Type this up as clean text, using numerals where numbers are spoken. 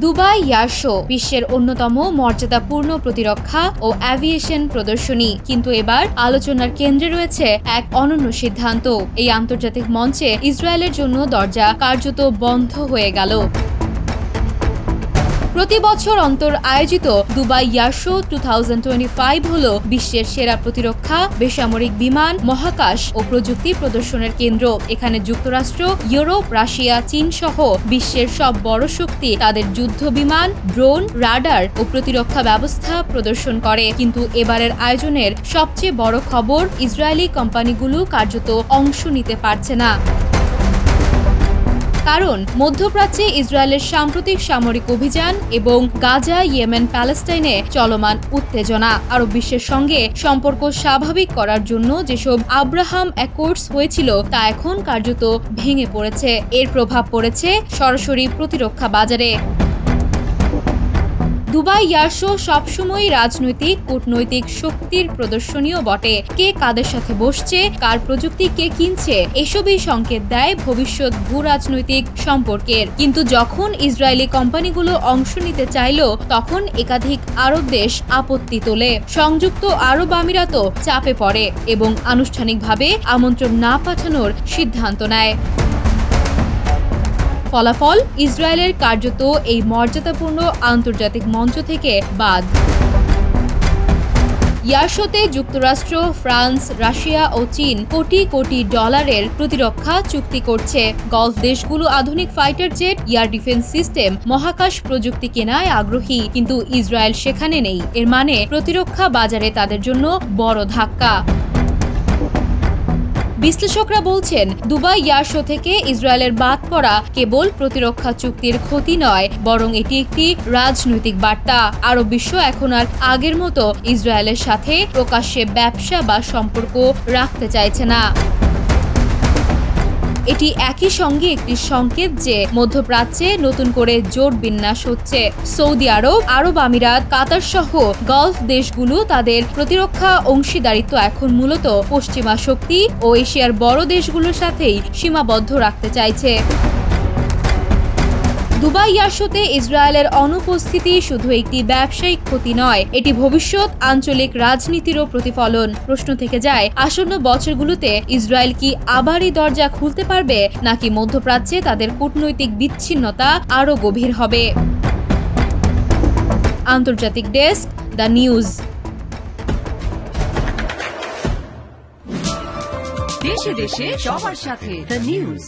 Dubai air show বিশ্বের অন্যতম মর্যাদাপূর্ণ প্রতিরক্ষা ও অ্যাভিয়েশন প্রদর্শনী, কিন্তু এবার আলোচনার কেন্দ্রে রয়েছে এক অনন্য সিদ্ধান্ত। এই আন্তর্জাতিক মঞ্চে ইসরায়েলের জন্য দরজা কার্যত বন্ধ হয়ে গেল। প্রতি বছর অন্তর আয়োজিত দুবাই এয়ার শো 2025 হল বিশ্বের সেরা প্রতিরক্ষা, বেসামরিক বিমান, মহাকাশ ও প্রযুক্তি প্রদর্শনের কেন্দ্র। এখানে যুক্তরাষ্ট্র, ইউরোপ, রাশিয়া, চীন সহ বিশ্বের সব বড় শক্তি তাদের যুদ্ধ বিমান, ড্রোন, রাডার ও প্রতিরক্ষা ব্যবস্থা প্রদর্শন করে। কিন্তু এবারের আয়োজনের সবচেয়ে বড় খবর, ইসরায়েলি কোম্পানিগুলো কার্যত অংশ নিতে পারছে না। কারণ মধ্যপ্রাচ্যে ইসরায়েলের সাম্প্রতিক সামরিক অভিযান এবং গাজা, ইয়েমেন, প্যালেস্টাইনে চলমান উত্তেজনা আরব বিশ্বের সঙ্গে সম্পর্ক স্বাভাবিক করার জন্য যেসব আব্রাহাম অ্যাকর্ডস হয়েছিল তা এখন কার্যত ভেঙে পড়েছে। এর প্রভাব পড়েছে সরাসরি প্রতিরক্ষা বাজারে। দুবাই এয়ার শো সবসময় রাজনৈতিক, কূটনৈতিক শক্তির প্রদর্শনীও বটে। কে কাদের সাথে বসছে, কার প্রযুক্তি কে কিনছে, এসবই সংকেত দেয় ভবিষ্যৎ ভূ রাজনৈতিক সম্পর্কের। কিন্তু যখন ইসরায়েলি কোম্পানিগুলো অংশ নিতে চাইল, তখন একাধিক আরব দেশ আপত্তি তোলে। সংযুক্ত আরব আমিরাতও চাপে পড়ে এবং আনুষ্ঠানিকভাবে আমন্ত্রণ না পাঠানোর সিদ্ধান্ত নেয়। ফলাফল, ইসরায়েলের কার্যত এই মর্যাদাপূর্ণ আন্তর্জাতিক মঞ্চ থেকে বাদ। এয়ার শোতে যুক্তরাষ্ট্র, ফ্রান্স, রাশিয়া ও চীন কোটি কোটি ডলারের প্রতিরক্ষা চুক্তি করছে। গলফ দেশগুলো আধুনিক fighter jet, air defence system, মহাকাশ প্রযুক্তি কেনায় আগ্রহী, কিন্তু ইসরায়েল সেখানে নেই। এর মানে প্রতিরক্ষা বাজারে তাদের জন্য বড় ধাক্কা। বিশ্লেষকরা বলছেন, দুবাই এয়ার শো থেকে ইসরায়েলের বাদ পড়া কেবল প্রতিরক্ষা চুক্তির ক্ষতি নয়, বরং এটি একটি রাজনৈতিক বার্তা। আরব বিশ্ব এখন আর আগের মতো ইসরায়েলের সাথে প্রকাশ্যে ব্যবসা বা সম্পর্ক রাখতে চাইছে না। এটি একই সঙ্গে একটি সংকেত যে মধ্যপ্রাচ্যে নতুন করে জোট বিন্যাস হচ্ছে। সৌদি আরব, আরব আমিরাত, কাতার সহ গলফ দেশগুলো তাদের প্রতিরক্ষা অংশীদারিত্ব এখন মূলত পশ্চিমা শক্তি ও এশিয়ার বড় দেশগুলোর সাথেই সীমাবদ্ধ রাখতে চাইছে। দুবাই এয়ার শোতে ইসরায়েলের অনুপস্থিতি শুধু একটি ব্যবসায়িক ক্ষতি নয়, এটি ভবিষ্যৎ আঞ্চলিক রাজনীতিরও প্রতিফলন। প্রশ্ন থেকে যায়, আসন্ন বছরগুলোতে ইসরায়েল কি আবার এই দরজা খুলতে পারবে, নাকি মধ্যপ্রাচ্যে তাদের কূটনৈতিক বিচ্ছিন্নতা আরও গভীর হবে? আন্তর্জাতিক ডেস্ক, দ্য নিউজ। দেশে দেশে সবার সাথে, দ্য নিউজ।